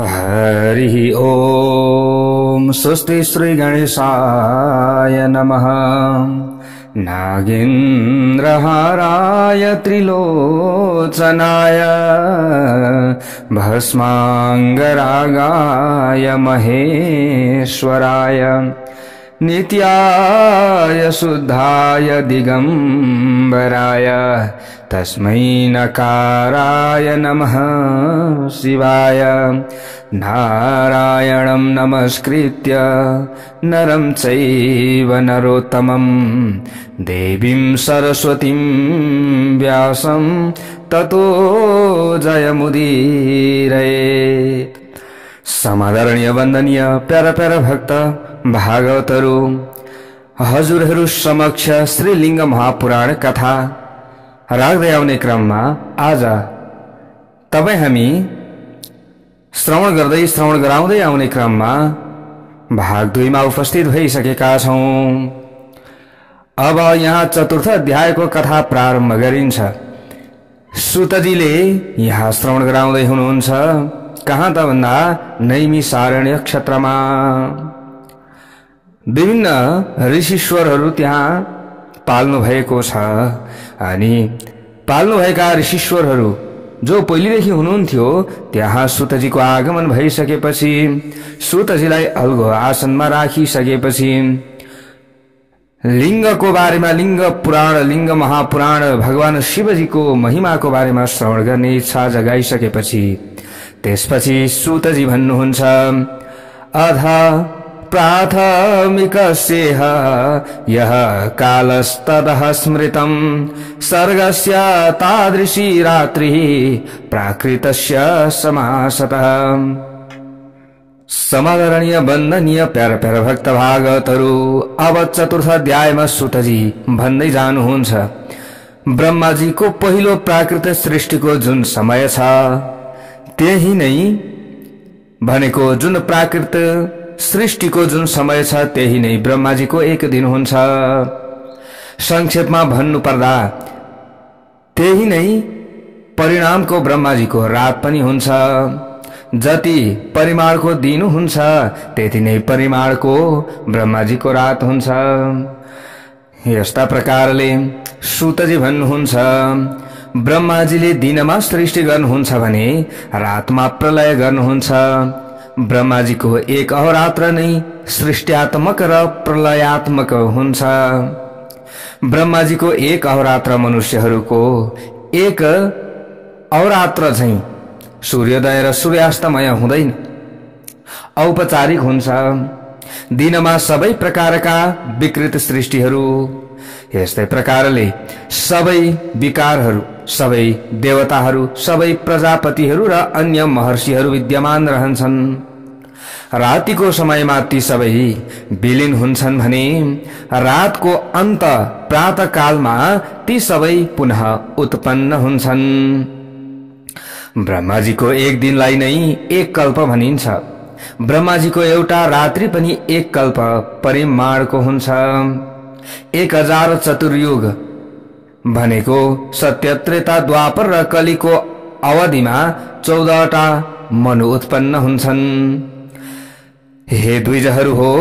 हरिः ओम स्वस्ति श्री गणेशाय नमः। नागेन्द्रहाराय त्रिलोचनाय भस्मांगरागाय महेश्वराय नित्याय शुद्धाय दिगंबराय तस्मै नकाराय नमः शिवाय। नारायणं नमस्कृत्य नरं चैव नरोत्तमं देवीं सरस्वतीं व्यासं ततो जयमुदीरयेत्। समादरणीय वन्दनीय प्यारा प्यारा भक्त भागवतहरू, हजुरहरू समक्ष श्रीलिंग महापुराण कथा राख्दै आउने क्रममा आज हामी श्रवण गराउँदै आउने क्रममा भाग 2 मा उपस्थित भइसकेका छौं। अब यहाँ चतुर्थ अध्यायको कथा प्रारम्भ गरिन्छ। सुतजीले यहाँ श्रवण गराउँदै हुनुहुन्छ। कहाँ त भन्दा नैमिषारण्य क्षेत्रमा विभिन्न ऋषीश्वरहरू त्यहाँ पाल्नु भएको छ। अनि पाल्नुभएका ऋषीश्वरहरू जो पहिलेदेखि हुनुहुन्थ्यो त्यहाँ सुतजीको आगमन भइसकेपछि सुतजीलाई अलगो आसनमा राखिसकेपछि लिङ्गको बारेमा, लिङ्ग पुराण, लिङ्ग महापुराण, भगवान शिवजीको महिमाको बारेमा श्रवण गर्ने इच्छा जगाइसकेपछि त्यसपछि सुतजी भन्नुहुन्छ, अथ प्राथमिकस्येह यः कालस्ततः स्मृतं सर्गस्य तादृशी रात्रिः प्राकृतस्य समासतः। समादरणीय वन्दनीय प्यारा प्यारा भक्त भागवतहरू, अब चतुर्थ अध्यायमा सुतजी भन्दै जानुहुन्छ, ब्रह्माजीको पहिलो प्राकृत सृष्टिको जुन समय छ त्यही नै भनेको जुन प्राकृत सृष्टिको जुन समय छ त्यही नै ब्रह्माजीको एक दिन हुन्छ। संक्षेपमा भन्नुपर्दा त्यही नै परिणामको ब्रह्माजीको रात पनि हुन्छ। जति परिमाणको दिन हुन्छ त्यति नै परिमाणको ब्रह्माजीको रात हुन्छ। यस्ता प्रकारले सुतजी भन्नुहुन्छ, ब्रह्माजीले दिनमा सृष्टि गर्नुहुन्छ भने रातमा प्रलय गर्नुहुन्छ। ब्रह्माजीको एक अहोरात्र नै सृष्टियात्मक र प्रलयात्मक हुन्छ। ब्रह्माजीको एक अहोरात्र मनुष्यहरूको एक अहोरात्र चाहिँ सूर्योदय र सूर्यास्तमय हुँदैन, औपचारिक हुन्छ। दिनमा सबै प्रकारका विकृत सृष्टिहरू, यस्तै प्रकारले सबै विकारहरू, सबै देवताहरू, सबै प्रजापतिहरू र अन्य महर्षिहरू विद्यमान रहन्छन्। रातिको समयमा ती सबै विलीन हुन्छन् भने रातको अन्त प्रातःकालमा ती सबै पुनः उत्पन्न हुन्छन्। ब्रह्माजीको एक दिनलाई नै एक कल्प भनिन्छ। ब्रह्माजीको एउटा रात्रि पनि एक कल्प परिमाणको हुन्छ। 1000 चतुर्युग भनेको सत्य, त्रेता, द्वापर र कलिको अवधिमा 14वटा मनु उत्पन्न हुन्छन्। हे द्विजहरू हो,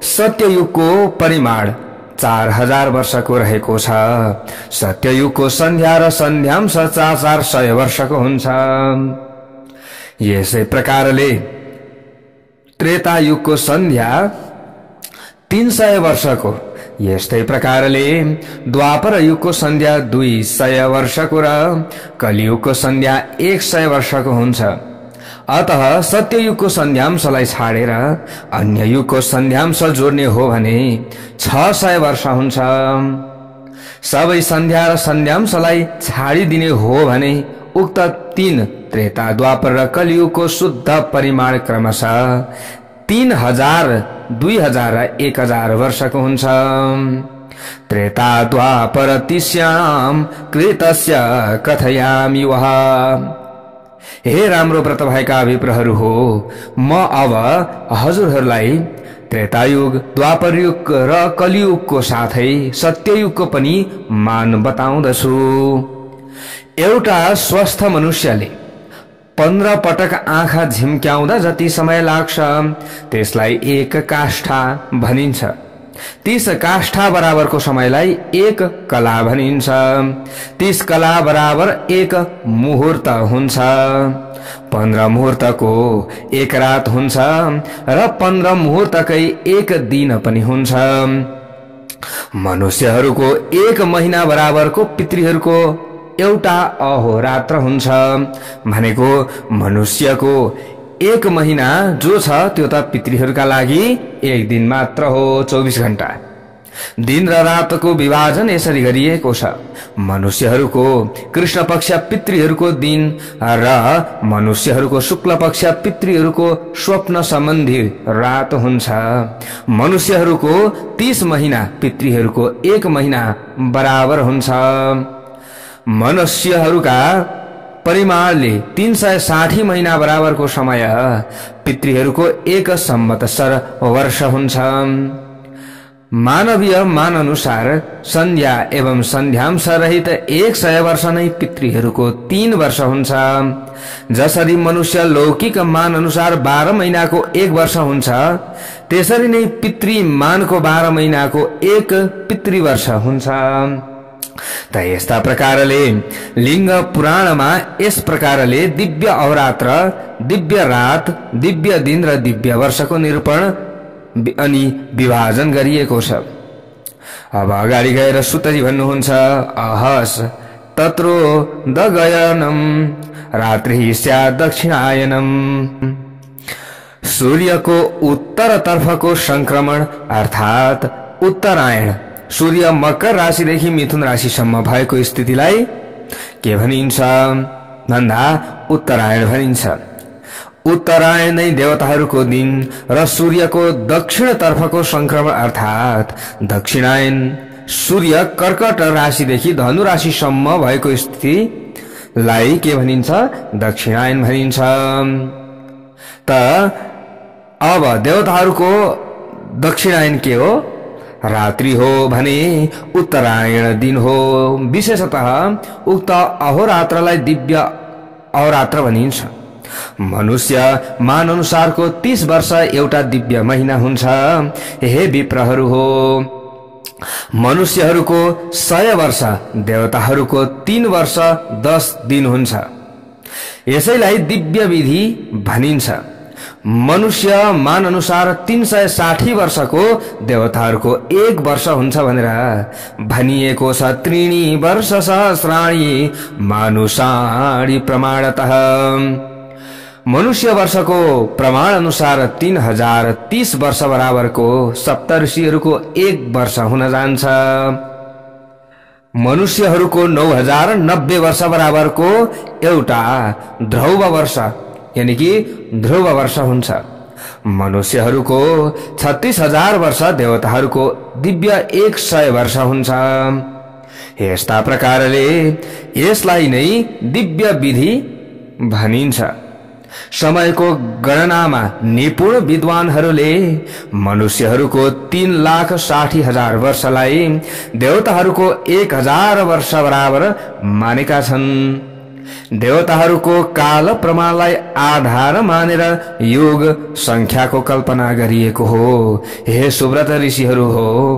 सत्ययुगको परिमाण 4000 वर्षको रहेको छ। सत्ययुगको सन्ध्या र सन्ध्याम्श 400 वर्षको हुन्छ। यसै प्रकारले त्रेतायुगको सन्ध्या 300 वर्षको, यस्तै प्रकारले द्वापर युगको सन्ध्या 200 वर्षको र कलियुगको सन्ध्या 100 वर्षको हुन्छ। अतः सत्ययुगको सन्ध्याम्शलाई छाडेर अन्य युगको सन्ध्याम्श जोड्ने हो भने 600 वर्ष हुन्छ। सबै सन्ध्या र सन्ध्याम्शलाई छाडिदिने हो भने उक्त 3 त्रेता, द्वापर र कलियुगको शुद्ध परिमाण क्रमशः 3000, 2000 र 1000 वर्षको हुन्छ। त्रेता द्वापर तिस्याम कृतस्य कथयामि वः। हे राम्रो व्रत भएका विप्रहरू हो, म अब हजुरहरूलाई त्रेतायुग, द्वापरयुग र कलियुगको साथै सत्ययुगको पनि मान बताउँदछु। एउटा स्वस्थ मनुष्यले 15 पटक आँखा झिम्क्याउँदा जति समय लाग्छ त्यसलाई 1 काष्ठा भनिन्छ। 30 काष्ठा बराबरको समयलाई 1 कला भनिन्छ। 30 कला बराबर 1 मुहूर्त हुन्छ। 15 मुहूर्तको 1 रात हुन्छ र 15 मुहूर्तकै 1 दिन पनि हुन्छ। मनुष्यहरूको 1 महिना बराबरको पितृहरूको एउटा अहोरात्र हुन्छ। भनेको मनुष्यको 1 महिना जो छ त्यो त पितृहरूका लागि 1 दिन मात्र हो, 24 घण्टा। दिन र रातको विभाजन यसरी गरिएको छ। मनुष्यहरूको कृष्ण पक्ष पितृहरूको दिन र मनुष्यहरूको शुक्ल पक्ष पितृहरूको स्वप्न सम्बन्धी रात हुन्छ। मनुष्यहरूको 30 महिना पितृहरूको 1 महिना बराबर हुन्छ। मनुष्यहरूका परिमाणले 360 महिना बराबरको समय पितृहरूको 1 संवत्सर वर्ष हुन्छ। मानवीय मान अनुसार संध्या एवं संध्यांश रहित 100 वर्ष नै पितृहरूको 3 वर्ष हुन्छ। जसरी मनुष्य लौकिक मान अनुसार 12 महिनाको 1 वर्ष हुन्छ त्यसरी नै पितृ मानको 12 महिनाको 1 पितृवर्ष हुन्छ। त यस्ता प्रकारले लिंग पुराणमा यस प्रकारले दिव्य अहोरात्र, दिव्य रात, दिव्य दिन र दिव्य वर्षको निरूपण अनि विभाजन गरिएको छ। अब अगाडि गएर सुतजी भन्नुहुन्छ अहस तत्रो दगयनम रात्रि स्या दक्षिणायनम। सूर्यको उत्तरतर्फको संक्रमण अर्थात उत्तरायण, सूर्य मकर राशिदेखि मिथुन राशिसम्म भएको स्थितिलाई के भनिन्छ भन्दा उत्तरायण भनिन्छ। उत्तरायण नै देवताहरूको दिन र सूर्यको दक्षिण तर्फको संक्रमण अर्थात दक्षिणायन, सूर्य कर्कट राशिदेखि धनु राशिसम्म भएको स्थितिलाई के भनिन्छ दक्षिणायन भनिन्छ। त अब देवताहरूको दक्षिणायन के हो? रात्रि हो भने उत्तरायण दिन हो। विशेषतः उक्त अहोरात्रलाई दिव्य अहोरात्र भनिन्छ। मनुष्य मान अनुसारको 30 वर्ष एउटा दिव्य महिना हुन्छ। हे विप्रहरू हो, मनुष्यहरूको 100 वर्ष, देवताहरूको 3 वर्ष 10 दिन हुन्छ। यसैलाई दिव्य विधि भनिन्छ। मनुष्य मान अनुसार 360 वर्षको, देवताहरूको 1 वर्ष हुन्छ भनेर भनिएको छ। त्रीणि वर्ष सहस्राणि मानुषाणि प्रमाणतः। मनुष्य वर्षको प्रमाण अनुसार 3030 वर्ष बराबरको सप्तऋषिहरूको 1 वर्ष हुन जान्छ। मनुष्यहरूको 9090 वर्ष बराबरको एउटा ध्रुव वर्ष यानी कि ध्रुव वर्ष हुन्छ। मनुष्यहरूको 36000 वर्ष, देवताहरूको दिव्य 100 वर्ष हुन्छ। यस्ता प्रकारले यसलाई नै दिव्य विधि भनिन्छ। समयको गणनामा निपुण विद्वानहरूले मनुष्यहरूको 3,60,000 वर्षलाई देवताहरूको 1000 वर्ष बराबर मानेका छन्। देवताहरूको काल प्रमाणलाई आधार मानेर युग संख्याको कल्पना गरिएको हो। हे सुव्रत ऋषिहरू हो,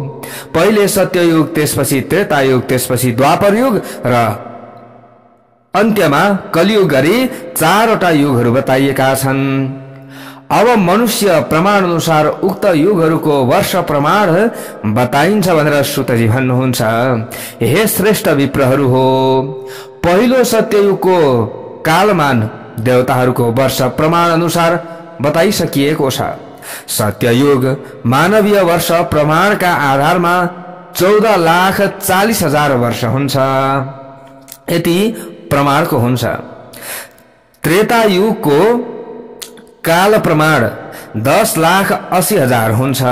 पहिले सत्ययुग, त्यसपछि त्रेतायुग, त्यसपछि द्वापर युग र अन्त्यमा कलियुग गरी 4वटा युगहरू बताइएका छन्। अब मनुष्य प्रमाण अनुसार उक्त युगहरूको वर्ष प्रमाण बताइन्छ भनेर सुतजी भन्नुहुन्छ। हे श्रेष्ठ विप्रहरू हो, पहिलो सत्ययुगको कालमान देवताहरूको वर्ष प्रमाण अनुसार बताइसकिएको छ। सत्ययुग मानवीय वर्ष प्रमाणका आधारमा 14,40,000 वर्ष हुन्छ। यति प्रमाणको हुन्छ। त्रेतायुगको काल प्रमाण 10,80,000 हुन्छ।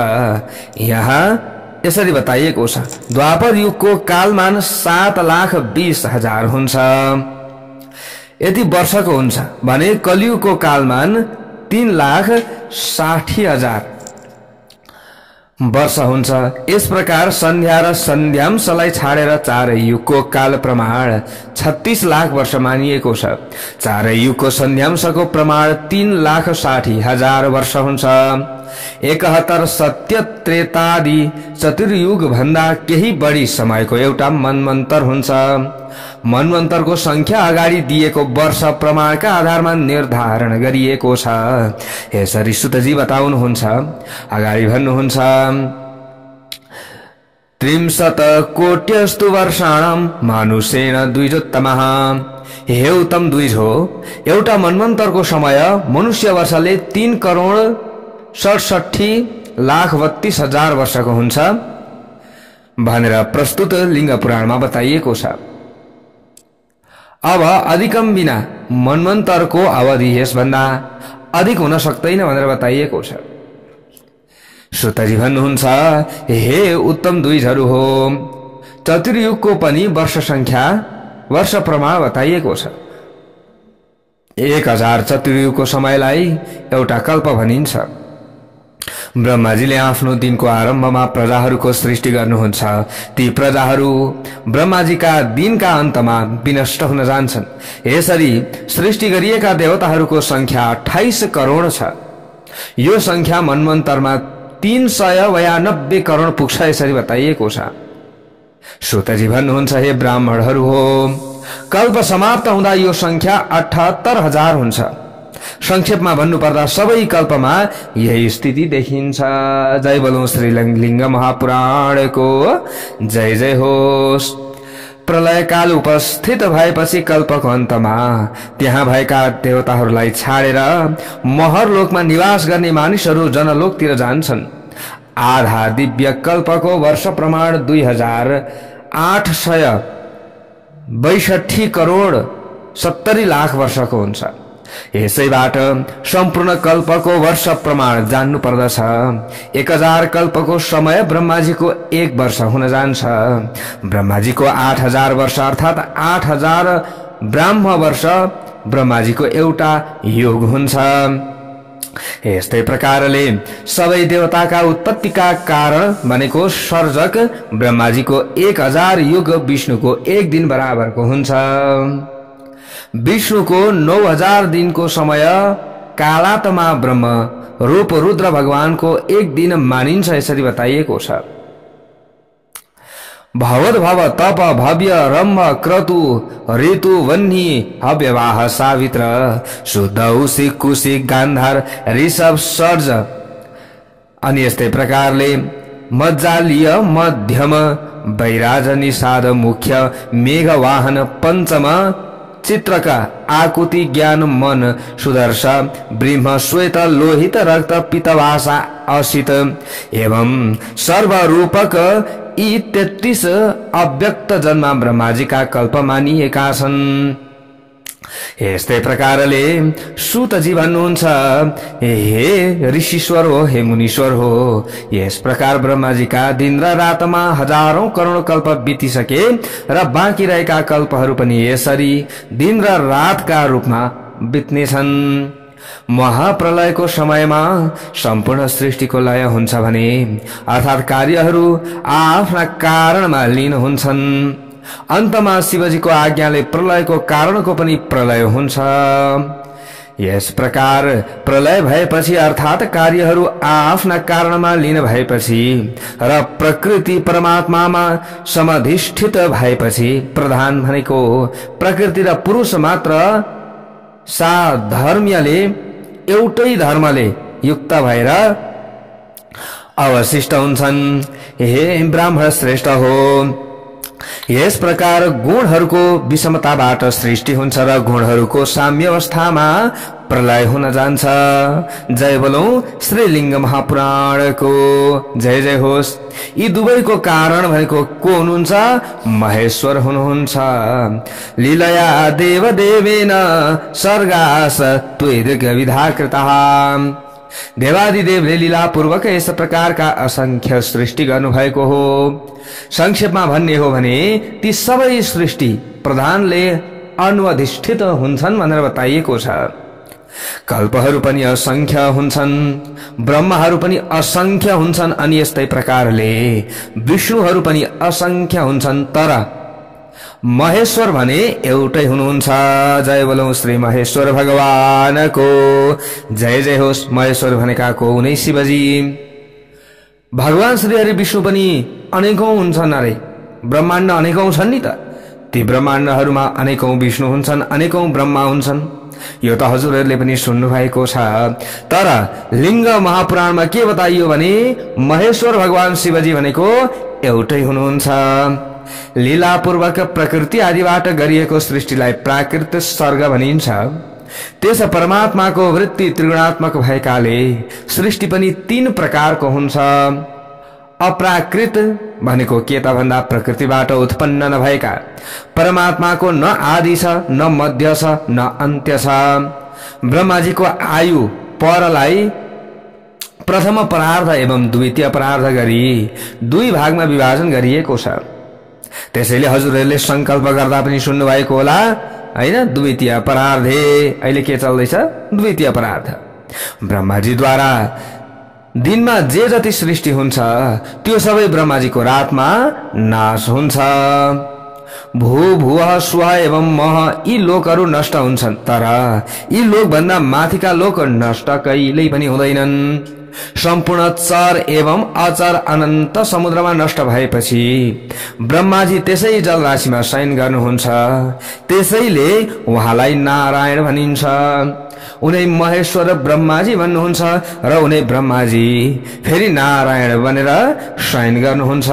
यहाँ यसरी बताइएको छ। द्वापर युगको कालमान 7,20,000 हुन्छ। यति वर्षको हुन्छ भने कलियुगको कालमान 3,60,000। वर्ष हुन्छ। यस प्रकार सन्ध्या र सन्ध्याम्शलाई छाडेर चारै युगको काल प्रमाण 36 लाख वर्ष मानिएको छ। चारै युगको सन्ध्याम्शको प्रमाण 3,60,000 वर्ष हुन्छ। 71 सत्य त्रेतादि चतुर्युग भन्दा केही बढी समयको एउटा मनमन्तर हुन्छ। मनमन्तरको संख्या अगाडि दिएको वर्ष प्रमाणका आधारमा निर्धारण गरिएको छ। यसरी सुतजी बताउनुहुन्छ। अगाडि भन्नुहुन्छ, 30 कोट्यस्तु वर्षाणाम मानुषेण द्विजोत्तमः। हे उत्तम द्विज हो, एउटा मनमन्तरको समय मनुष्य वर्षले 3,67,32,000 वर्षको हुन्छ भनेर प्रस्तुत लिङ्ग पुराणमा बताइएको छ। अब अधिकम बिना मनमन्तरको अवधि यसभन्दा अधिक हुन सक्दैन भनेर बताइएको छ। सुतजी भन्नुहुन्छ, हे उत्तम द्विजहरू हो, चतुर्युगको पनि वर्ष संख्या वर्ष प्रमाण बताइएको छ। 1000 चतुर्युगको समयलाई एउटा कल्प भनिन्छ। ब्रह्माजीले आफ्नो दिनको आरम्भमा प्रजाहरूको सृष्टि गर्नुहुन्छ। ती प्रजाहरू ब्रह्माजीका दिनका अन्तमा विनष्ट हुन जान्छन्। यसरी सृष्टि गरिएका देवताहरूको संख्या 28 करोड छ। यो संख्या मनमन्तरमा 392 करोड पुग्छ यसरी बताइएको छ। सुतजी भन्नुहुन्छ, हे ब्राह्मणहरू हो, कल्प समाप्त हुँदा यो संख्या 78,000 हुन्छ। संक्षेपमा भन्नुपर्दा सबै कल्पमा यही स्थिति देखिन्छ। जय बोलौं श्री लिङ्ग महापुराणको जय जय होस्। प्रलय काल उपस्थित भएपछि कल्पको अन्तमा त्यहाँ भएका देवताहरूलाई छाडेर महरलोकमा निवास गर्ने मानिसहरू जनलोकतिर जान्छन्। आधा दिव्य कल्पको वर्ष प्रमाण 2,862 करोड 70 लाख वर्षको हुन्छ। यसैबाट सम्पूर्ण कल्पको वर्ष प्रमाण जान्नु पर्दछ। 1000 कल्पको समय ब्रह्माजीको 1 वर्ष हुन जान्छ। ब्रह्माजीको 8000 वर्ष अर्थात 8000 ब्राह्म वर्ष ब्रह्माजीको एउटा युग हुन्छ। यस्तै प्रकारले सबै देवताका उत्पत्तिका कारण भनेको सर्जक ब्रह्माजीको 1000 युग विष्णुको 1 दिन बराबरको हुन्छ। विष्णुको 9000 दिनको समय कालात्मा ब्रह्म रूप रुद्र भगवानको 1 दिन मानिन्छ यसरी बताइएको छ। भवद भव तप भव्य रम्भ क्रतु ऋतु वह्नि अव्यवाह सावित्र शुद्ध उसिक कुशिक गान्धार ऋषभ सर्ज। अनि यस्तै प्रकारले मज्जालीय मध्यम वैराज निषाद मुख्य मेघवाहन पञ्चम चित्रका आकुति ज्ञान मन सुदर्श ब्रह्म श्वेत लोहित रक्त पितवासा असित एवं सर्वरूपक यी 33 अव्यक्त जन्म ब्रह्माजीका कल्प मानिएका छन्। यस्तै प्रकारले सुतजी भन्नुहुन्छ, हे ऋषीश्वर हो, हे मुनीश्वर हो, यस प्रकार ब्रह्माजीका दिन र रातमा हजारौं करोड कल्प बितिसके र बाँकी रहेका कल्पहरू पनि यसरी दिन र रातका रूपमा बित्नेछन्। महाप्रलयको समयमा सम्पूर्ण सृष्टिको लय हुन्छ भने अर्थात कार्यहरू आफ्ना कारणमा लीन हुन्छन्। अन्तमा शिवजीको आज्ञाले प्रलयको कारणको पनि प्रलय हुन्छ। यस प्रकार प्रलय भएपछि अर्थात कार्यहरू आफ्ना कारणमा लीन भएपछि र प्रकृति परमात्मामा समाधिष्ठित भएपछि प्रधान भनेको प्रकृति र पुरुष मात्र साधर्म्यले एउटै धर्मले युक्त भएर अवशिष्ट हुन्छन्। हे ब्राह्मण श्रेष्ठ हो, यस प्रकार गुणहरूको विषमताबाट सृष्टि हुन्छ र गुणहरूको साम्य अवस्थामा प्रलय हुन जान्छ। जय बोलौं श्री लिङ्ग महापुराणको जय जय होस्। यी दुवैको कारण भनेको को हुनुहुन्छ? महेश्वर हुनुहुन्छ। लीलया देव देवेन सर्गास त्वैर्ग विधाकृतः। देवादिदेवले लीला पूर्वक यस प्रकारका असंख्य सृष्टि गर्नुभएको हो। संक्षेपमा भन्ने हो भने ती सबै सृष्टि प्रधानले अनुअधिष्ठित हुन्छन् भनेर बताइएको छ। कल्पहरू पनि असंख्य हुन्छन्, ब्रह्माहरू पनि असंख्य हुन्छन्, अनि यस्तै प्रकारले विष्णुहरू पनि असंख्य हुन्छन्, तर महेश्वर भने एउटै हुनुहुन्छ। जय बोलौं श्री महेश्वर भगवानको जय जय होस्। महेश्वर भनेका को हुने? शिवजी। भगवान श्री हरि विष्णु पनि अनेकौं हुन्छन्। अरे ब्रह्माण्ड अनेकौं छन् नि त। ती ब्रह्माण्डहरूमा अनेकौं विष्णु हुन्छन्, अनेकौं ब्रह्मा हुन्छन्। यो त हजुरहरूले पनि सुन्नु भएको छ। तर लिंग महापुराणमा के बताइयो भने महेश्वर भगवान शिवजी भनेको एउटै हुनुहुन्छ। लीलापूर्वक प्रकृति आदिबाट गरिएको सृष्टिलाई प्राकृत सर्ग भनिन्छ। त्यस परमात्माको वृत्ति त्रिगुणात्मक भएकाले सृष्टि पनि 3 प्रकारको हुन्छ। अप्राकृत भनेको के त भन्दा प्रकृतिबाट उत्पन्न नभएका, परमात्माको न आदि छ, न मध्य छ, न अन्त्य छ। ब्रह्माजीको आयु परलाई प्रथम परार्ध एवं द्वितीय परार्ध गरी 2 भागमा विभाजन गरिएको छ। त्यसैले हजुरहरूले संकल्प गर्दा पनि सुन्नु भएको होला हैन, द्वितीय परार्धे। अहिले के चल्दैछ? द्वितीय परार्ध। ब्रह्माजीद्वारा दिनमा जे जति सृष्टि हुन्छ त्यो सबै ब्रह्माजीको रातमा नाश हुन्छ। भू भुवः स्वः एवं मह यी लोकहरू नष्ट हुन्छन्, तर यी लोक भन्दा माथिका लोक नष्ट कहिल्यै पनि हुँदैनन्। सम्पूर्ण चर एवं अचर अनन्त समुद्रमा नष्ट भएपछि ब्रह्माजी त्यसै जलराशिमा शयन गर्नुहुन्छ। त्यसैले उहाँलाई नारायण भनिन्छ। उनै महेश्वर ब्रह्माजी भन्नुहुन्छ र उनै ब्रह्माजी फेरि नारायण बनेर शयन गर्नुहुन्छ।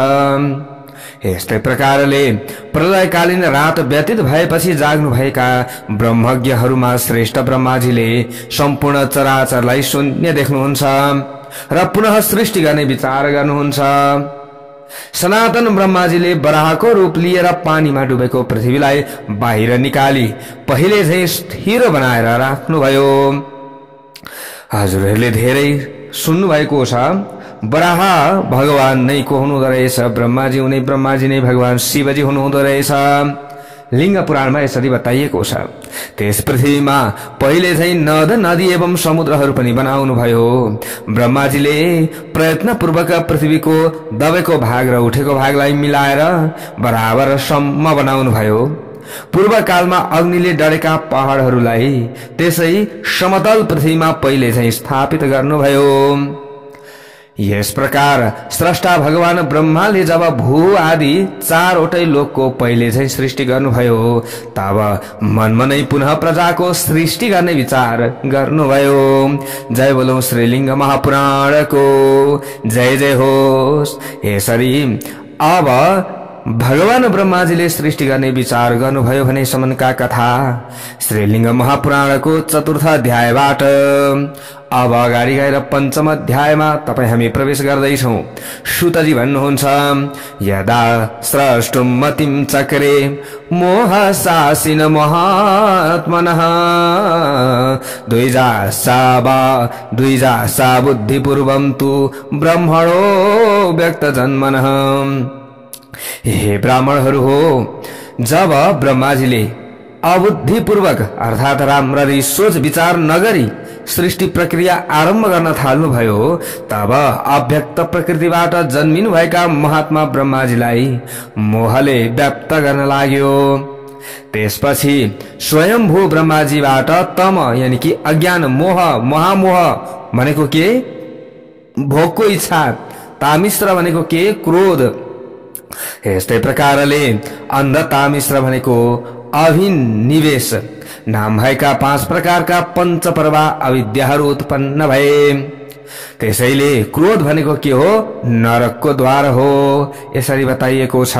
यस्तै प्रकारले प्रलयकालीन रात व्यतीत भएपछि जाग्नु भएका ब्रह्मज्ञहरूमा श्रेष्ठ ब्रह्माजीले सम्पूर्ण चराचरलाई शून्य देख्नुहुन्छ र पुनः सृष्टि गर्ने विचार गर्नुहुन्छ। सनातन ब्रह्माजीले वराहको रूप लिएर पानीमा डुबेको पृथ्वीलाई बाहिर निकाली पहिले झैं स्थिर बनाएर राख्नुभयो। हजुरहरूले धेरै सुन्नु भएको छ। वराह भगवान नै को हुनुहुँदो रहेछ? ब्रह्माजी उनै ब्रह्माजी नै भगवान शिवजी हुनुहुँदो रहेछ। लिंग पुराणमा यसरी बताइएको छ। त्यस पृथ्वीमा पहिले झैं नद नदी एवं समुद्रहरू पनि बनाउनु भयो। ब्रह्माजीले प्रयत्न पूर्वक पृथ्वीको दबेको भाग र उठेको भागलाई मिलाएर बराबर सम्म बनाउनु भयो। पूर्व कालमा अग्निले डढेका पहाडहरूलाई त्यसै समतल पृथ्वीमा पहिले झैं स्थापित गर्नुभयो। यस प्रकार स्रष्टा भगवान ब्रह्माले जब भू आदि 4वटै लोकको पहिले झैं सृष्टि गर्नुभयो तब मनमनै पुनः प्रजाको सृष्टि गर्ने विचार गर्नुभयो। जय बोलौं श्रीलिंग महापुराणको जय जय होस्। यसरी अब भगवान ब्रह्माजीले सृष्टि गर्ने विचार गर्नुभयो भने सम्मका कथा श्रीलिंग महापुराणको 4th अध्यायबाट अब अगाडि गएर 5म अध्यायमा तपाई हामी प्रवेश गर्दैछौं। सुतजी भन्नुहुन्छ यदा स्रष्टुम मतिम चक्रे मोहसासिन महात्मनः द्विजा बुद्धिपूर्वं तु ब्रह्मणो व्यक्त जन्मनः। हे ब्राह्मणहरू हो, जब ब्रह्माजीले अबुद्धिपूर्वक अर्थात राम्ररी सोच विचार नगरी सृष्टि प्रक्रिया आरम्भ गर्न थाल्नुभयो तब अव्यक्त प्रकृतिबाट जन्मिनु भएका महात्मा ब्रह्माजीलाई मोहले व्याप्त गर्न लाग्यो। त्यसपछि स्वयंभू ब्रह्माजीबाट तम यानी कि अज्ञान, मोह, महामोह भनेको के? भोगको इच्छा, तामिश्र भनेको के? क्रोध। यस्तै प्रकारले अन्धतामिश्र भनेको अभिनिवेश नाम भएका 5 प्रकारका पञ्चपर्वा अविद्याहरू उत्पन्न भए। त्यसैले क्रोध भनेको के हो? नरकको द्वार हो, यसरी बताइएको छ।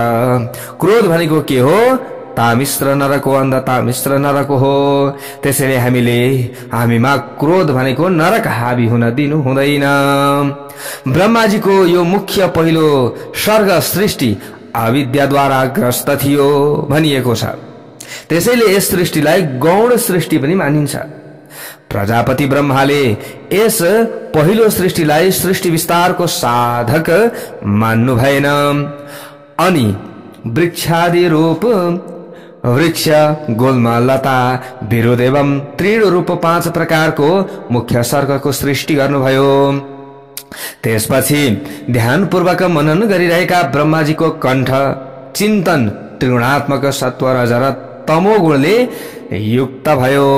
क्रोध भनेको के हो? तामिश्र नरक हो, अन्धतामिश्र नरक हो। त्यसैले हामीमा क्रोध भनेको नरक हावी हुन दिनु हुँदैन। ब्रह्माजीको यो मुख्य पहिलो सर्ग सृष्टि अविद्याद्वारा ग्रस्त थियो भनिएको छ। त्यसैले यस सृष्टिलाई गौण सृष्टि पनि मानिन्छ। प्रजापति ब्रह्माले यस पहिलो सृष्टिलाई सृष्टि विस्तारको साधक मान्नु भएन अनि वृक्षादि रूप वृक्ष, गुल्म, लता, विरुद्ध एवं तृण रूप 5 प्रकारको मुख्य सर्गको सृष्टि गर्नुभयो। त्यसपछि ध्यानपूर्वक मनन गरिरहेका ब्रह्माजीको कण्ठ चिन्तन त्रिगुणात्मक सत्व रज र तमो गुणले युक्त भयो।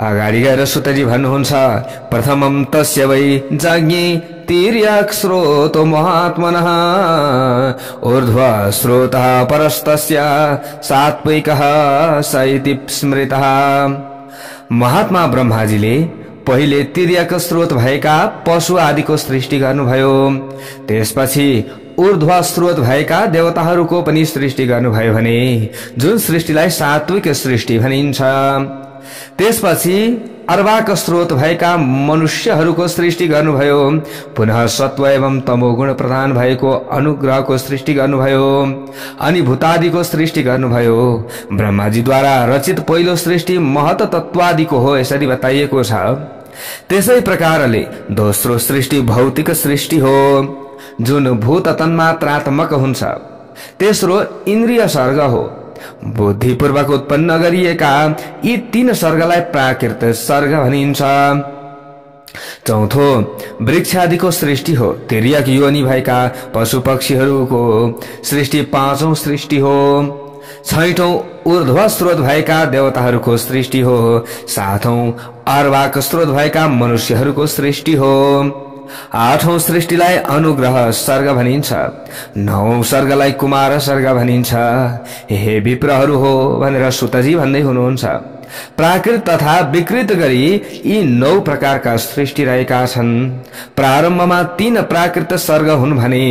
अगाडि गएर सुतजी भन्नुहुन्छ, प्रथमं तस्य वै जज्ञे तिर्यक् स्रोतो महात्मनः ऊर्ध्व स्रोतः परस्तस्य सात्विकः स इति स्मृतः। महात्मा ब्रह्माजीले पहिले तिर्यक स्रोत भएका पशु आदिको सृष्टि गर्नुभयो। त्यसपछि ऊर्ध्व स्रोत भएका देवताहरूको पनि सृष्टि गर्नुभयो भने जुन सृष्टिलाई सात्विक सृष्टि भनिन्छ। त्यसपछि अर्वाक स्रोत भएका मनुष्यहरूको सृष्टि गर्नुभयो। पुनः सत्व एवं तमोगुण प्रधान भएको अनुग्रहको सृष्टि गर्नुभयो। अनि भूतादिको सृष्टि गर्नुभयो। ब्रह्माजीद्वारा रचित पहिलो सृष्टि महत तत्वादिको हो यसरी बताइएको छ। त्यसै प्रकारले दोस्रो सृष्टि भौतिक सृष्टि हो जुन भूत तन्मात्रात्मक हुन्छ। तेस्रो इन्द्रिय सर्ग हो। बुद्धिपूर्वक उत्पन्न गरिएका यी 3 सर्गलाई प्राकृत सर्ग भनिन्छ। चौथो वृक्षादिको सृष्टि हो। तिर्यक योनि भएका पशु पक्षीहरूको सृष्टि 5औं सृष्टि हो। 6औं ऊर्ध्व स्रोत भएका देवताहरूको सृष्टि हो। 7औं अर्वाक स्रोत भएका मनुष्यहरूको सृष्टि हो। 8औं सृष्टिलाई अनुग्रह सर्ग भनिन्छ। 9औं सर्गलाई कुमार सर्ग भनिन्छ। हे विप्रहरू हो भनेर सुतजी भन्दै हुनुहुन्छ। प्राकृत तथा विकृत गरी यी 9 प्रकारका सृष्टि रहेका छन्। प्रारम्भमा 3 प्राकृत सर्ग हुन् भने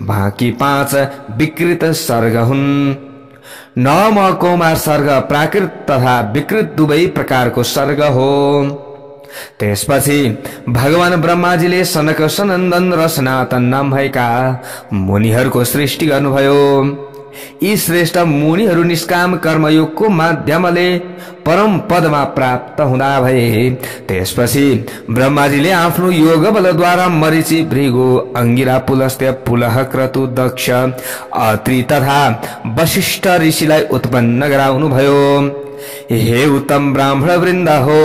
बाँकी 5 विकृत सर्ग हुन्। 9 कुमार सर्ग प्राकृत तथा विकृत दुवै प्रकारको सर्ग हो। त्यसपछि भगवान ब्रह्माजीले सनक, सनन्दन र सनातन नाम भएका मुनिहरूको सृष्टि गर्नुभयो। यी श्रेष्ठ मुनिहरू निष्काम कर्मयोगको माध्यमले परम पदमा प्राप्त हुँदा भए। त्यसपछि ब्रह्माजीले आफ्नो योग बलद्वारा मरीचि, भृगु, अंगिरा, पुलस्त्य, पुलह, क्रतु, दक्ष, अत्रि तथा वशिष्ठ ऋषिलाई उत्पन्न गराउनुभयो। हे उत्तम ब्राह्मण वृन्द हो,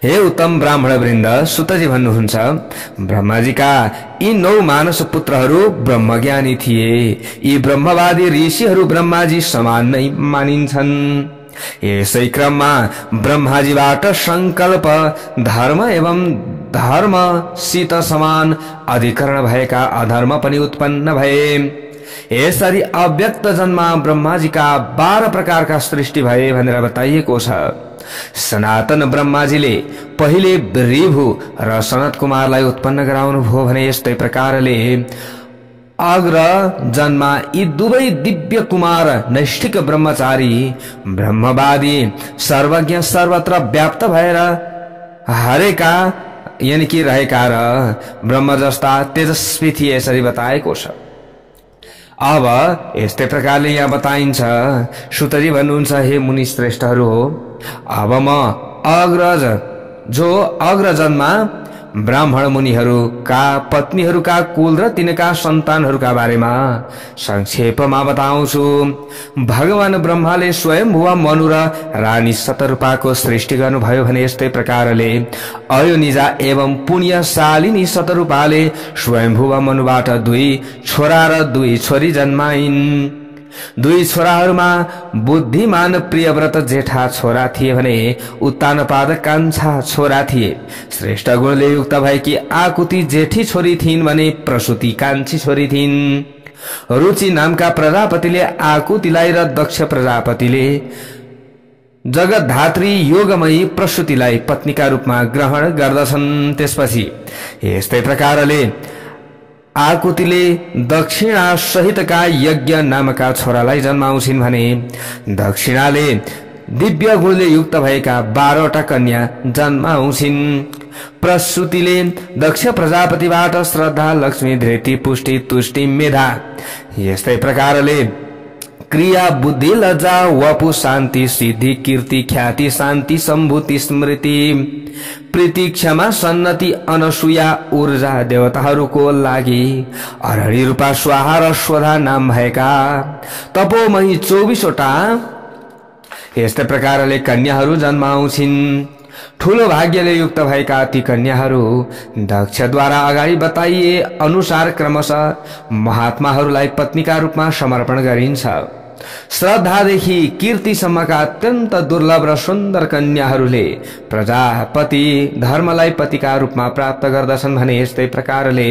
हे उत्तम ब्राह्मण वृन्द, सुतजी भन्नुहुन्छ, ब्रह्माजीका यी 9 मानस पुत्रहरू ब्रह्मज्ञानी थिए। यी ब्रह्मवादी ऋषिहरू ब्रह्माजी समान नै मानिन्छन्। यसै क्रममा ब्रह्माजीबाट संकल्प, धर्म एवं धर्मसित समान अधिकरण भएका अधर्म पनि उत्पन्न भए। यसरी अव्यक्त जन्ममा ब्रह्माजीका 12 प्रकारका सृष्टि भए भनेर बताइएको छ। सनातन ब्रह्माजीले पहिले ऋभु र सनत कुमारलाई उत्पन्न गराउनु भयो भने यस्तै प्रकारले अग्र जन्मा यी दुवै दिव्य कुमार नैष्ठिक ब्रह्मचारी ब्रह्मवादी सर्वज्ञ सर्वत्र व्याप्त भएर हरेका यानी कि रहेका र ब्रह्म जस्ता तेजस्वी थिए यसरी बताएको छ। अब यस्तै प्रकारले यहाँ बताइन्छ। सुतजी भन्नुहुन्छ, हे मुनि श्रेष्ठहरू हो, अब म अग्रज जो अग्रजन्मा ब्राह्मण मुनिहरूका पत्नीहरूका कुल र तिनका सन्तानहरूका बारेमा संक्षेपमा बताउँछु। भगवान ब्रह्माले स्वयम्भुव मनु र रानी शतरूपाको सृष्टि गर्नुभयो भने यस्तै प्रकारले अयोनिजा एवं पुण्यशालिनी शतरूपाले स्वयम्भुव मनुबाट 2 छोरा र 2 छोरी जन्माइन्। 2 छोराहरूमा बुद्धिमान प्रियव्रत जेठा छोरा थिए भने उत्तानपाद कान्छा छोरा थिए। श्रेष्ठ गुणले युक्त भएकी आकुति जेठी छोरी थिइन् भने प्रसूति कान्छी छोरी थिइन्। रुचि नामका प्रजापतिले आकुतिलाई र दक्ष प्रजापतिले जगतधात्री योगमयी प्रसूतिलाई पत्नीका रूपमा ग्रहण गर्दछन्। त्यसपछि यस्तै प्रकारले आकुतिले दक्षिणा सहितका यज्ञ नामका छोरालाई जन्माउँछिन् भने दक्षिणाले दिव्य गुणले युक्त भएका 12वटा कन्या जन्माउँछिन्। प्रसूतिले दक्ष प्रजापतिबाट श्रद्धा, लक्ष्मी, धृति, पुष्टि, तुष्टि, मेधा यस्तै प्रकारले क्रिया बुद्धि लज्जा वपु शान्ति सिद्धि कीर्ति ख्याति शान्ति सम्भूति स्मृति प्रीति क्षमा सन्नति अनसुया ऊर्जा देवताहरूको लागि अरणी रूपा स्वाहा र स्वधा नाम भएका तपोमयी 24 वटा यस्तै प्रकारले कन्याहरू जन्माउँछिन्। ठूलो भाग्यले युक्त भएका ती कन्याहरू दक्षद्वारा अगाडि बताइए अनुसार क्रमशः महात्माहरूलाई पत्नीका रूपमा समर्पण गरिन्छ। श्रद्धादेखि कीर्तिसम्मका अत्यन्त दुर्लभ र सुन्दर कन्याहरूले प्रजापति धर्मलाई पतिका रूपमा प्राप्त गर्दछन् भने यस्तै प्रकारले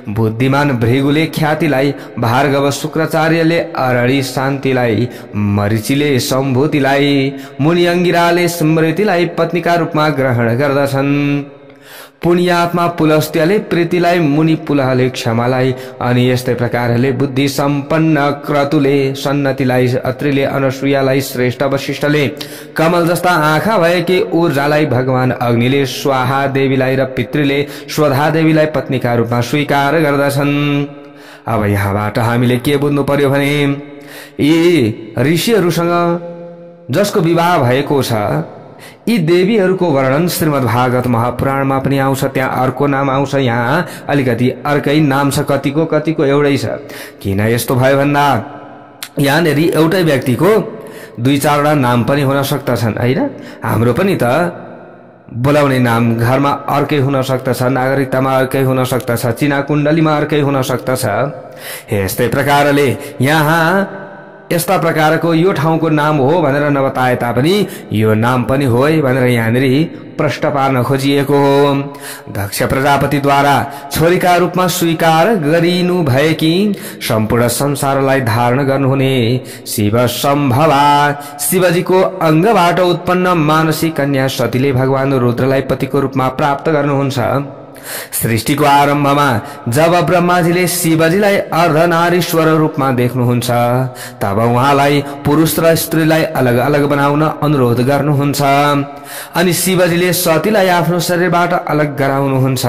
बुद्धिमान भृगुले ख्यातिलाई, भार्गव शुक्राचार्यले अरणी शान्तिलाई, मरीचिले सम्भूतिलाई, मुनि अंगिराले स्मृतिलाई पत्नीका रूपमा ग्रहण गर्दछन्। पुण्यात्मा पुलस्त्यले प्रीतिलाई, मुनि पुलहले क्षमालाई अनि यस्तै प्रकारले बुद्धि सम्पन्न क्रतुले सन्नतिलाई, अत्रिले अनसुयालाई, श्रेष्ठ वशिष्ठले कमल जस्ता आँखा भएकी ऊर्जालाई, भगवान अग्निले स्वाहा देवीलाई र पितृले स्वधा देवीलाई पत्नीका रूपमा स्वीकार गर्दछन्। अब यहाँबाट हामीले के बुझ्नु पर्यो भने यी ऋषिहरूसँग जसको विवाह भएको छ यी देवीहरूको वर्णन श्रीमद् भागवत महापुराणमा पनि आउँछ। त्यहाँ अर्को नाम आउँछ, यहाँ अलिकति अर्कै नाम छ, कतिको कतिको एउटै छ। किन यस्तो भयो भन्दा यहाँनिर एउटै व्यक्तिको 2-4 वटा नाम पनि हुन सक्दछन् हैन। हाम्रो पनि त बोलाउने नाम घरमा अर्कै हुन सक्दछ, नागरिकतामा अर्कै हुन सक्दछ, चिना कुण्डलीमा अर्कै हुन सक्दछ। यस्तै प्रकारले यहाँ यस्ता प्रकारको यो ठाउँको नाम हो भनेर नबताए तापनि यो नाम पनि हो है भनेर यहाँनिर प्रश्न पार्न खोजिएको हो। दक्ष प्रजापतिद्वारा छोरीका रूपमा स्वीकार गरिनु भएकी सम्पूर्ण संसारलाई धारण गर्नुहुने शिव सम्भवा शिवजीको अंगबाट उत्पन्न मानसी कन्या सतीले भगवान रुद्रलाई पतिको रूपमा प्राप्त गर्नुहुन्छ। सृष्टिको आरम्भमा जब ब्रह्माजीले शिवजीलाई अर्धनारीश्वर रूपमा देख्नुहुन्छ तब उहाँलाई पुरुष र स्त्रीलाई अलग अलग बनाउन अनुरोध गर्नुहुन्छ अनि शिवजीले सतीलाई आफ्नो शरीरबाट अलग गराउनुहुन्छ।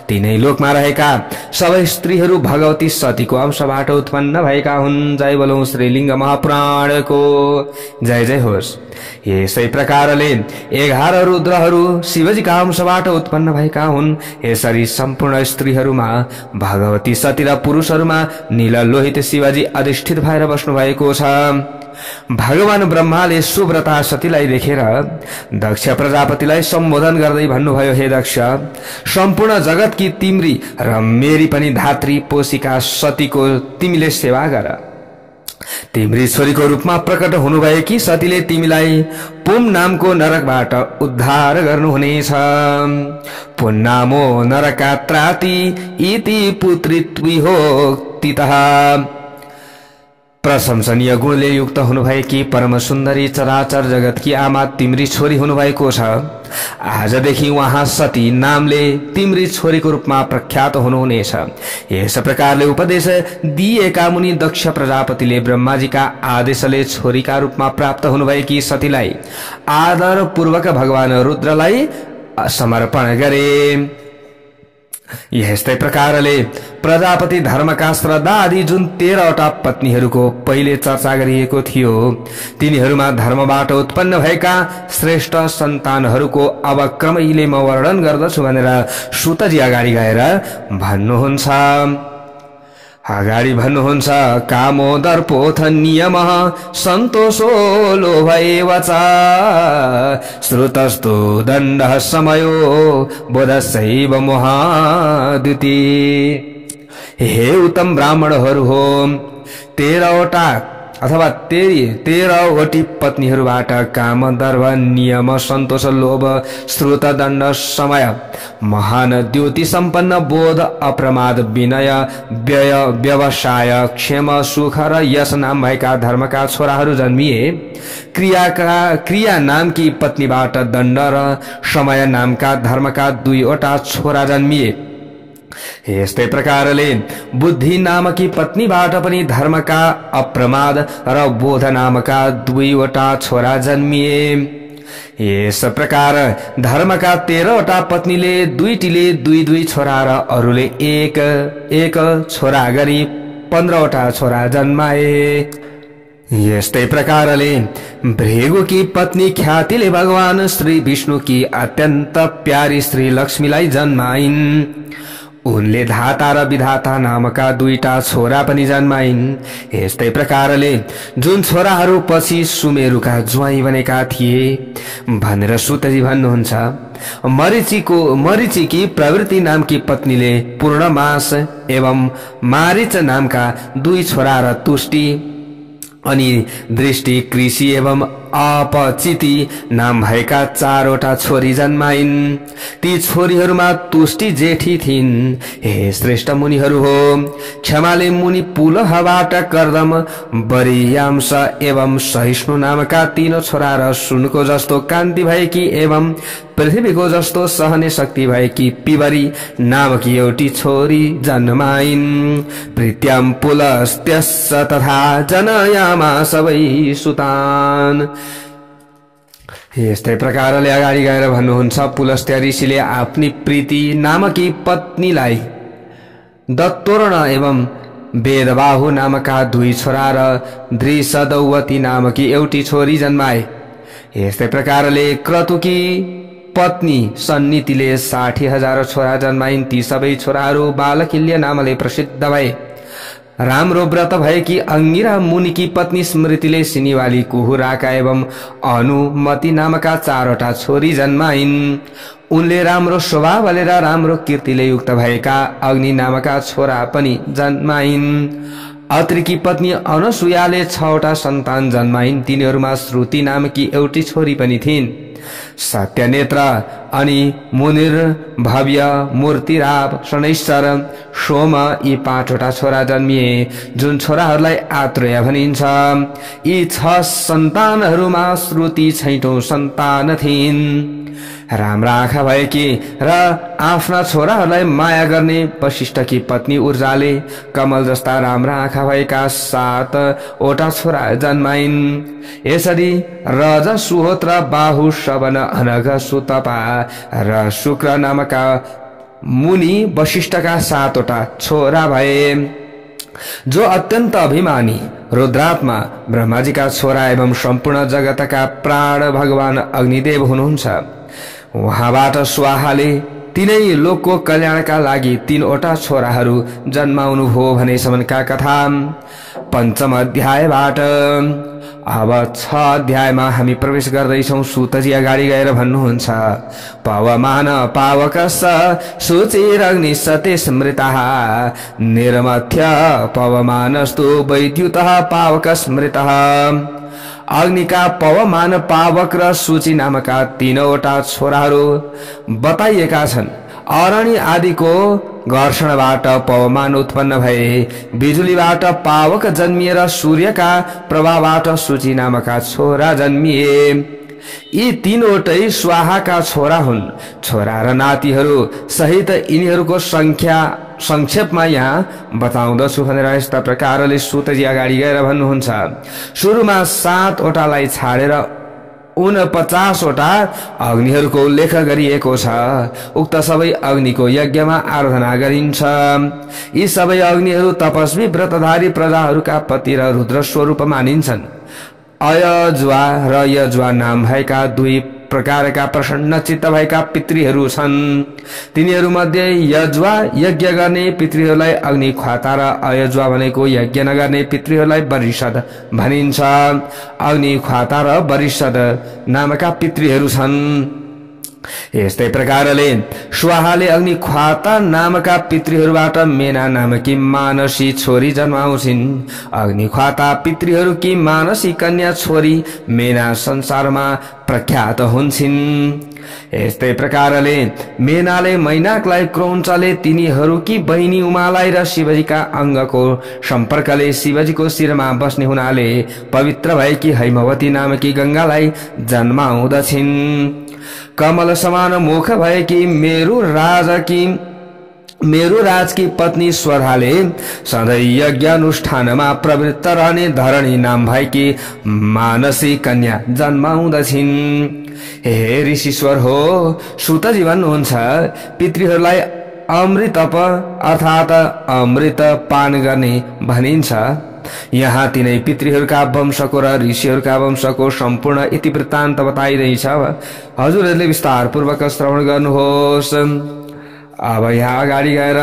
तीनै लोकमा रहेका सबै स्त्रीहरू भगवती सतीको अंशबाट उत्पन्न भएका हुन्। जय बोलौं श्रीलिंग महापुराणको जय जय होस्। यसै प्रकारले 11 रुद्रहरू शिवजीका अंशबाट उत्पन्न भएका हुन्। यसरी सम्पूर्ण स्त्रीहरूमा भगवती सती र पुरुषहरूमा नील लोहित शिवजी अधिष्ठित भएर बस्नु भएको छ। भगवान ब्रह्माले सुव्रता सतीलाई देखेर दक्ष प्रजापतिलाई सम्बोधन गर्दै भन्नुभयो, हे दक्ष, सम्पूर्ण जगतकी तिम्री र मेरी पनि धात्री पोषिका सतीको तिमीले सेवा गर। तिम्री छोरीको रूपमा प्रकट हुनुभएकी सतीले तिमीलाई पुम नामको नरकबाट उद्धार गर्नुहुनेछ। पुन नामो नरकात्राति इति पुत्रीत्वी हो तितः। प्रशंसनीय गुणले युक्त हुनुभएकी परम सुन्दरी चराचर जगतकी आमा तिम्री छोरी हुनुभएको छ। आजदेखि उहाँ सती नामले तिम्री छोरीको रूपमा प्रख्यात हुनुहुनेछ। यस प्रकारले उपदेश दिएका मुनि दक्ष प्रजापतिले ब्रह्माजीका आदेशले छोरीका रूपमा प्राप्त हुनुभएकी सतीलाई आदर पूर्वक भगवान रुद्रलाई समर्पण गरे। यस्तै प्रकारले प्रजापति धर्मका श्रद्धा आदि जुन 13 वटा पत्नीहरूको पहिले चर्चा गरिएको थियो तिनीहरूमा धर्मबाट उत्पन्न भएका श्रेष्ठ सन्तानहरूको अब क्रमैले म वर्णन गर्दछु भनेर सुतजी अगाडि गएर भन्नुहुन्छ। कामो दर्पोथ नियमः सन्तोषो लोभ एव च श्रुतस्तु दण्डः समयो बोधसैव मोहादिति। हे उत्तम ब्राह्मणहरू हो, 13 वटा अथवा 13वटी पत्नीहरूबाट काम, दर्भ, नियम, सन्तोष, लोभ, श्रुत, दण्ड, समय, महान द्युति सम्पन्न, बोध, अप्रमाद, विनय, व्यय, व्यवसाय, क्षेम, सुख र यश नाम भएका धर्मका छोराहरू जन्मिए। क्रिया नामकी पत्नीबाट दण्ड र समय नामका धर्मका 2 वटा छोरा जन्मिए। यस्तै प्रकारले बुद्धि नामकी पत्नीबाट पनि धर्मका अप्रमाद र बोध नामका 2 वटा छोरा जन्मिए। यस प्रकार धर्मका 13 वटा पत्नीले दुईटीले 2 छोरा र अरूले एक छोरा गरी 15 वटा छोरा जन्माए। यस्तै प्रकारले भृगुकी पत्नी ख्यातिले भगवान श्री विष्णुकी अत्यन्त प्यारी श्री लक्ष्मीलाई जन्माइन्। उनले धाता र विधाता नामका दुईटा छोरा पनि जन्माइन्। यस्तै प्रकारले जुन छोराहरू पछि सुमेरुका ज्वाइँ बनेका थिए भनेर सुतजी भन्नुहुन्छ। मरीचिकी प्रवृत्ति नामकी पत्नीले पूर्णमास एवं मारीच नामका दुई छोरा र तुष्टि अनि दृष्टि, कृषि एवं अपचिति नाम भएका चारवटा छोरी जन्माइन्। ती छोरीहरूमा तुष्टि जेठी थिइन्। हे श्रेष्ठ मुनिहरू हो, क्षमाले मुनि पुलहबाट कर्दम, बरियाम्स एवं सहिष्णु नामका तीन छोरा र सुनको जस्तो कान्ति भएकी एवं पृथ्वीको जस्तो सहने शक्ति भएकी पिबरी नामकी एउटी छोरी जन्माइन्। प्रीत्याम पुलस्त्यस्स तथा जनयामा सबै सुतान। यस्तै प्रकारले अगाडि गएर भन्नुहुन्छ, पुलस्त्य ऋषिले आफ्नी प्रीति नामकी पत्नीलाई दत्तोर्ण एवं वेदबाहु नामका दुई छोरा र दृषदौवती नामकी एउटी छोरी जन्माए। यस्तै प्रकारले क्रतुकी पत्नी सन्नितिले 60,000 छोरा जन्माइन्। ती सबै छोराहरू बालकिल्य नामले प्रसिद्ध भए। राम्रो व्रत भएकी अंगिरा मुनिकी पत्नी स्मृतिले सिनिवाली कुहुराका एवं अनुमति नामका चारवटा छोरी जन्माइन्। उनले राम्रो स्वभावले र राम्रो कीर्तिले युक्त भएका अग्नि नामका छोरा पनि जन्माइन्। अत्रिकी पत्नी अनसुयाले 6वटा सन्तान जन्माइन्। तिनीहरूमा श्रुति नामकी एउटी छोरी पनि थिइन्। सत्यनेत्र अनि मुनिर, भव्य, मूर्तिराव, शनैश्वर, सोम यी 5वटा छोरा जन्मिए, जुन छोराहरूलाई आत्रेय भनिन्छ। यी 6 सन्तानहरूमा श्रुति 6औं सन्तान थिइन्। राम्रा आँखा भएकी र आफ्ना छोराहरूलाई माया गर्ने वशिष्ठकी पत्नी ऊर्जाले कमल जस्ता राम्रा आँखा भएका 7वटा छोरा जन्माइन्। यसरी रज, सुहोत्र, बाहु, शवन, अनघ, सुतपा र शुक्र नामका मुनि वशिष्ठका 7वटा छोरा भए। जो अत्यन्त अभिमानी रुद्रात्मा ब्रह्माजीका छोरा एवं सम्पूर्ण जगतका प्राण भगवान अग्निदेव हुनुहुन्छ। उहाँबाट स्वाहाले तीनै लोकको कल्याणका लागि 3वटा छोराहरू जन्माउनु हो भनेसम्मका कथा 5म अध्यायबाट। अब 6 अध्यायमा हामी प्रवेश गर्दैछौं। सूतजी अगाडि गएर भन्नुहुन्छ, पवमान पावकस शुचिरग्नि सते स्मृतः निर्मथ्य पवमानस्तु वैद्युतः पावक स्मृतः। अग्निका पवमान, पावक र सूची नामका 3वटा छोराहरू बताइएका छन्। अरणि आदिको घर्षणबाट पवमान उत्पन्न भए, बिजुलीबाट पावक जन्मिए र सूर्यका प्रभावबाट सूची नामका छोरा जन्मिए। यी 3वटै स्वाहाका छोरा हुन्। छोरा र नातिहरू सहित यिनीहरूको संख्या संक्षेपमा यहाँ बताउँदछु भनेर यस्ता प्रकारले सूतजी अगाडि गएर भन्नुहुन्छ। सुरुमा 7वटालाई छाडेर 49वटा अग्निहरूको उल्लेख गरिएको छ। उक्त सबै अग्निको यज्ञमा आराधना गरिन्छ। यी सबै अग्निहरू तपस्वी व्रतधारी प्रजाहरूका पति र रुद्र स्वरूप मानिन्छन्। अयज्वा र यज्वा नाम भएका 2 प्रकारका प्रसन्न चित्त भएका पितृहरू छन्। तिनीहरू मध्ये यज्वा यज्ञ गर्ने पितृहरूलाई अग्नि ख्वाता र अयज्वा भनेको यज्ञ नगर्ने पितृहरूलाई वरिषद भनिन्छ। अग्नि ख्वाता र वरिषद नामका पितृहरू छन्। यस्तै प्रकारले स्वाहाले अग्नि ख्वाता नामका पितृहरूबाट मेना नामकी मानसी छोरी जन्माउँछिन्। अग्नि ख्वाता पितृहरूकी मानसी कन्या छोरी मेना संसारमा प्रख्यात हुन्छिन्। यस्तै प्रकारले मेनाले मैनाकलाई क्रौञ्चले तिनीहरूकी बहिनी उमालाई र शिवजीका अङ्गको सम्पर्कले शिवजीको शिरमा बस्ने हुनाले पवित्र भएकी हैमवती नामकी गंगालाई जन्माउँदछिन्। कमल समान मुख भएकी मेरु राजकी पत्नी स्वराले सधैँ यज्ञ अनुष्ठानमा प्रवृत्त रहने धरणी नाम भएकी मानसी कन्या जन्माउँदछिन्। हे ऋषिश्वर हो, सूतजी भन्नुहुन्छ, पितृहरूलाई अमृतप अर्थात अमृत पान गर्ने भनिन्छ। यहाँ तिनै पितृहरूका वंशको र ऋषिहरूका वंशको सम्पूर्ण इतिवृत्तान्त बताइदैछ। हजुरहरूले विस्तार पूर्वक श्रवण गर्नुहोस्। अब यहाँ अगाडि गएर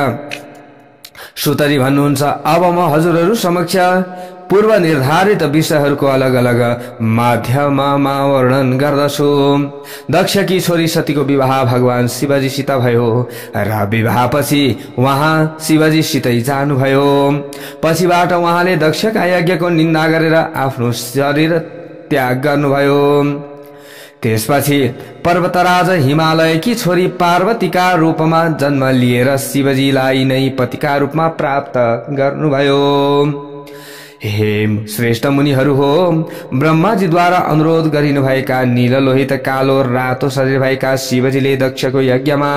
सुतरी भन्नुहुन्छ, अब म हजुरहरू समक्ष पूर्व निर्धारित विषयहरूको अलग अलग माध्यममा वर्णन गर्दछु। दक्षकी छोरी सतीको विवाह भगवान शिवजीसित भयो र विवाहपछि उहाँ शिवजीसितै जानुभयो। पछिबाट उहाँले दक्षका यज्ञको निन्दा गरेर आफ्नो शरीर त्याग गर्नुभयो। त्यसपछि पर्वतराज हिमालयकी छोरी पार्वतीका रूपमा जन्म लिएर शिवजीलाई नै पतिका रूपमा प्राप्त गर्नुभयो। हे श्रेष्ठ मुनिहरू हो, ब्रह्माजीद्वारा अनुरोध गरिनुभएका नीललोहित कालो रातो शरीर भएका शिवजीले दक्षको यज्ञमा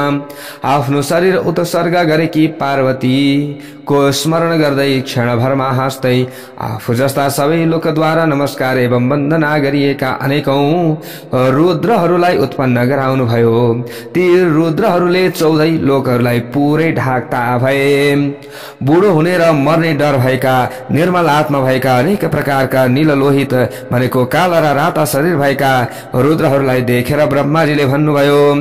आफ्नो शरीर उत्सर्ग गरेकी पार्वतीको स्मरण गर्दै क्षणभरमा हाँस्दै आफू जस्ता सबै लोकद्वारा नमस्कार एवं वन्दना गरिएका अनेकौं रुद्रहरूलाई उत्पन्न गराउनुभयो। ती रुद्रहरूले 14 लोकहरूलाई पुरै ढाक्ता भए। बुढो हुने र मर्ने डर भएका निर्मल आत्मा भएका अनेक प्रकारका नीललोहित भनेको काला र राता शरीर भएका रुद्रहरूलाई देखेर ब्रह्माजीले भन्नुभयो,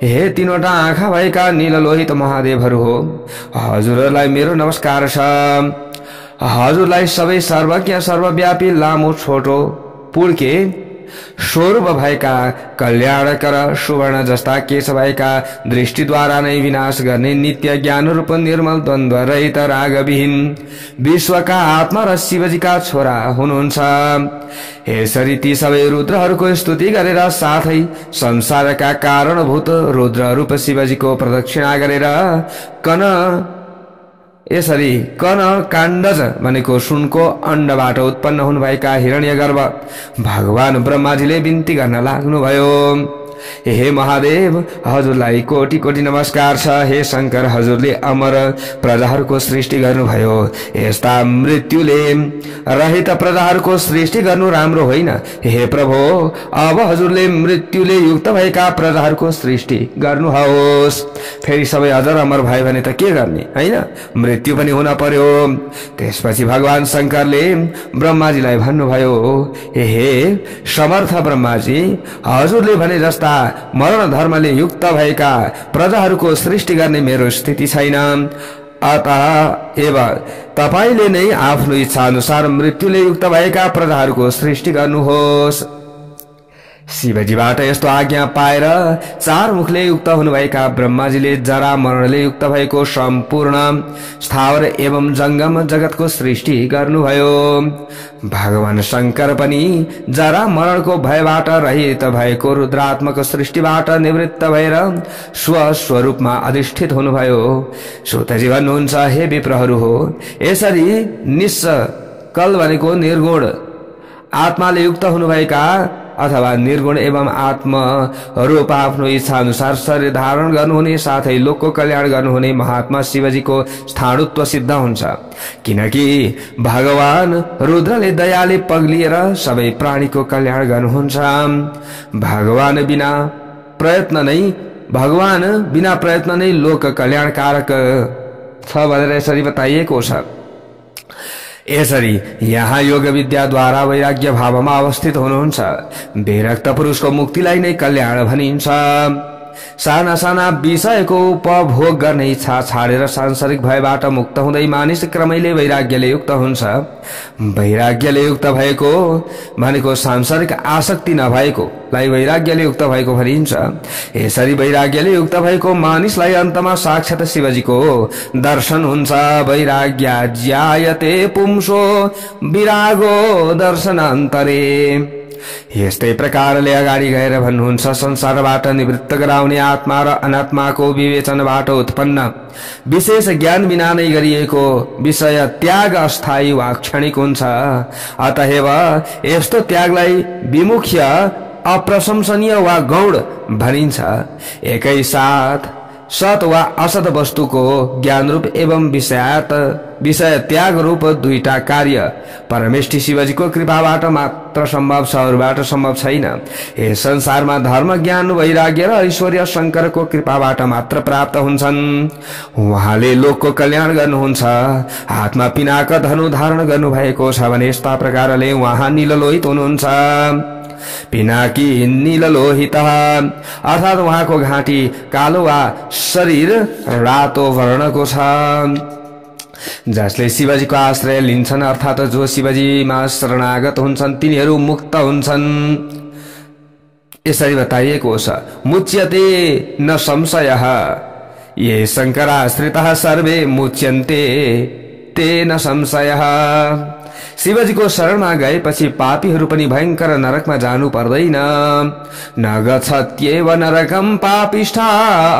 हे तीनवटा आँखा भएका नीललोहित महादेवहरू हो, हजुरहरूलाई मेरो नमस्कार छ। हजुरलाई सबै सर्वज्ञ सर्वव्यापी लामो छोटो पुड्के स्वरूप भएका कल्याणकर सुवर्ण जस्ता केश भएका दृष्टिद्वारा नै विनाश गर्ने नित्य ज्ञान रूप निर्मल द्वन्द्व रहित रागविहीन विश्वका आत्मा र शिवजीका छोरा हुनुहुन्छ। यसरी ती सबै रुद्रहरूको स्तुति गरेर साथै संसारका कारणभूत रुद्र रूप शिवजीको प्रदक्षिणा गरेर यसरी कन काण्डज भनेको सुनको अण्डबाट उत्पन्न हुनुभएका हिरण्यगर्भ भगवान ब्रह्माजीले बिन्ती गर्न लाग्नुभयो, हे महादेव हजुरलाई कोटि कोटि नमस्कार छ। हे शंकर हजुरले अमर प्रजाहरूको सृष्टि गर्नुभयो। यस्ता मृत्युले रहित प्रजाहरूको सृष्टि गर्नु राम्रो होइन। हे प्रभु अब हजुरले मृत्युले युक्त भएका प्रजाहरूको सृष्टि गर्नुहोस्। फेरि सबै अजर अमर भयो भने त के गर्ने हैन, मृत्यु पनि हुन पर्यो। त्यसपछि भगवान शंकरले ब्रह्माजीलाई भन्नुभयो, हे समर्थ ब्रह्माजी हजुरले भने जस्ता मरण धर्मले युक्त भएका प्रजाहरूको सृष्टि गर्ने मेरो स्थिति छैन। अतः एवं तपाईले नै आफ्नो इच्छा अनुसार मृत्युले युक्त भएका प्रजाहरूको सृष्टि गर्नुहोस्। शिवजीबाट यस्तो आज्ञा पाएर चार मुखले युक्त हुनुभएका ब्रह्माजीले जरा मरणले युक्त भएको सम्पूर्ण स्थावर एवं जंगम जगतको सृष्टि गर्नुभयो। भगवान शंकर पनि जरा मरणको भयबाट रहित भएको रुद्रात्मक सृष्टिबाट निवृत्त भएर स्वस्वरूपमा अधिष्ठित हुनुभयो। सूतजी भन्नुहुन्छ, हे विप्रहरू हो, यसरी निष्कल भनेको निर्गुण आत्माले युक्त हुनुभएका अथवा निर्गुण एवं आत्म रूप आफ्नो इच्छा अनुसार शरीर धारण गर्नुहुने साथै लोकको कल्याण गर्नुहुने महात्मा शिवजीको स्थाणुत्व सिद्ध हुन्छ। किनकि भगवान रुद्रले दयाले पग्लिएर सबै प्राणीको कल्याण गर्नुहुन्छ। भगवान बिना प्रयत्न नै लोक कल्याणकारक छ भनेर यसरी बताइएको छ। यसरी यहाँ योग विद्या द्वारा वैराग्य भावमा अवस्थित हुनुहुन्छ। विरक्त पुरुषको मुक्तिलाई नै कल्याण भनिन्छ। साना साना विषयको उपभोग गर्ने इच्छा छाडेर सांसारिक भयबाट मुक्त हुँदै मानिस क्रमैले वैराग्यले युक्त हुन्छ। वैराग्यले युक्त भएको भनेको सांसारिक आसक्ति नभएकोलाई वैराग्यले युक्त भएको भनिन्छ। यसरी वैराग्यले युक्त भएको मानिसलाई अन्तमा साक्षात शिवजीको दर्शन हुन्छ। वैराग्य ज्यायते पुंसो विरागो दर्शनान्तरे। यस्तै प्रकारले अगाडि गएर भन्नुहुन्छ, संसारबाट निवृत्त गराउने आत्मा र अनात्माको विवेचनबाट उत्पन्न विशेष ज्ञान बिना नै गरिएको विषय त्याग अस्थायी वा क्षणिक हुन्छ। अतएव यस्तो त्यागलाई विमुख्य अप्रशंसनीय वा गौण भनिन्छ। एकैसाथ सत वा असत वस्तुको ज्ञान रूप एवं विषयात विषय त्याग रूप दुईटा कार्य परमेष्ठी शिवजीको कृपाबाट मात्र सम्भव छ, अरूबाट सम्भव छैन। यस संसारमा धर्म, ज्ञान, वैराग्य र ऐश्वर्य शंकरको कृपाबाट मात्र प्राप्त हुन्छन्। उहाँले लोकको कल्याण गर्नुहुन्छ। हातमा पिनाक धनु धारण गर्नुभएको छ भने यस्ता प्रकारले उहाँ नीललोहित हुनुहुन्छ। पिनाकी नीललोहित अर्थात उहाँको घाँटी कालो वा शरीर रातो वर्णको छ। जसले शिवजीको आश्रय लिन्छन् अर्थात जो शिवजीमा शरणागत हुन्छन् तिनीहरू मुक्त हुन्छन्। यसरी बताइएको छ, मुच्यते न संशयः ये शंकराश्रितः सर्वे मुच्यन्ते तेन संशयः। शिवजीको शरणमा गएपछि पापीहरू पनि भयंकर नरकमा जानु पर्दैन। न गच्छत्येव नरकम पापिष्ठा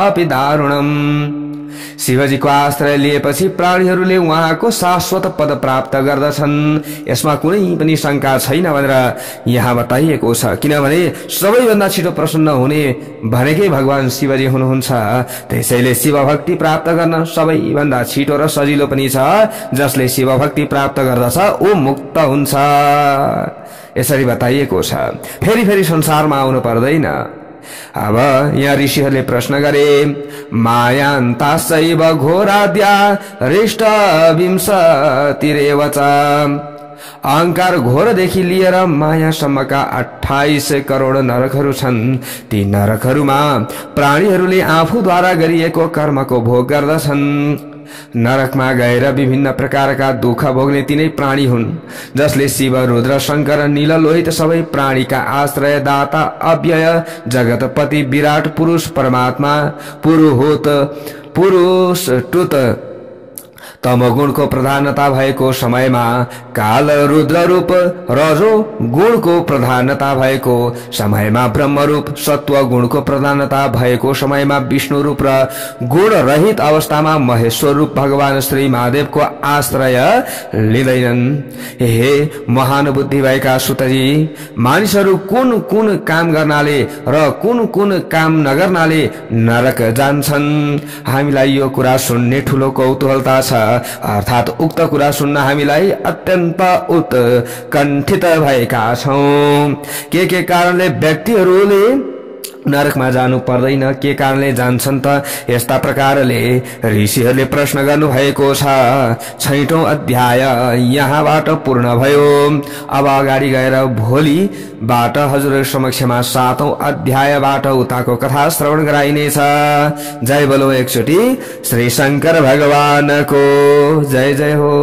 अपि दारुणम। शिवजीको आश्रय लिएपछि प्राणीहरूले उहाँको शाश्वत पद प्राप्त गर्दछन्। यसमा कुनै पनि शंका छैन भनेर यहाँ बताइएको छ। किनभने सबैभन्दा छिटो प्रसन्न हुने भनेकै भगवान शिवजी हुनुहुन्छ। त्यसैले शिव भक्ति प्राप्त गर्न सबैभन्दा छिटो र सजिलो पनि छ। जसले शिव भक्ति प्राप्त गर्दछ ऊ मुक्त हुन्छ। यसरी बताइएको छ। फेरि संसारमा आउनु पर्दैन। अब यहाँ ऋषिहरूले प्रश्न गरे, मायान्तासैव घोराद्या हृष्ट विंशतिरेव च। अहंकार घोरदेखि लिएर मायासम्मका 28 करोड नरकहरू छन्। ती नरकहरूमा प्राणीहरूले आफूद्वारा गरिएको कर्मको भोग गर्दछन्। नरकमा गएर विभिन्न प्रकारका दुःख भोग्ने तिनै प्राणी हुन्। जसले शिव, रुद्र, शंकर, नीललोहित सबै प्राणीका आश्रयदाता, अव्यय, जगतपति, विराट पुरुष, परमात्मा, पुरुहूत, पुरुष टुत, तमोगुणको प्रधानता भएको समयमा काल रुद्र रूप, रजो गुणको प्रधानता भएको समयमा ब्रह्म रूप, सत्व गुणको प्रधानता भएको समयमा विष्णु रूप र गुण रहित अवस्थामा महेश्वर रूप भगवान श्री महादेवको आश्रय लिँदैनन्। हे महान बुद्धि भएका सुतजी, मानिसहरू कुन कुन काम गर्नाले र कुन कुन काम नगर्नाले नरक जान्छन्? हामीलाई यो कुरा सुन्ने ठूलो कौतूहलता छ। अर्थात उक्त कुरा सुन्न हामीलाई अत्यन्त उत्कण्ठित भएका छौं। के कारणले व्यक्तिहरूले नरकमा जानु पर्दैन, के कारणले जान्छन् त? यस्ता प्रकारले ऋषिहरूले प्रश्न गर्नु भएको छ। 6औं अध्याय यहाँबाट पूर्ण भयो। अब अगाडि गएर भोलिबाट हजुर समक्षमा 7औं अध्यायबाट उताको कथा श्रवण गराइनेछ। जय बोलो एकचोटी श्री शंकर भगवानको जय जय हो।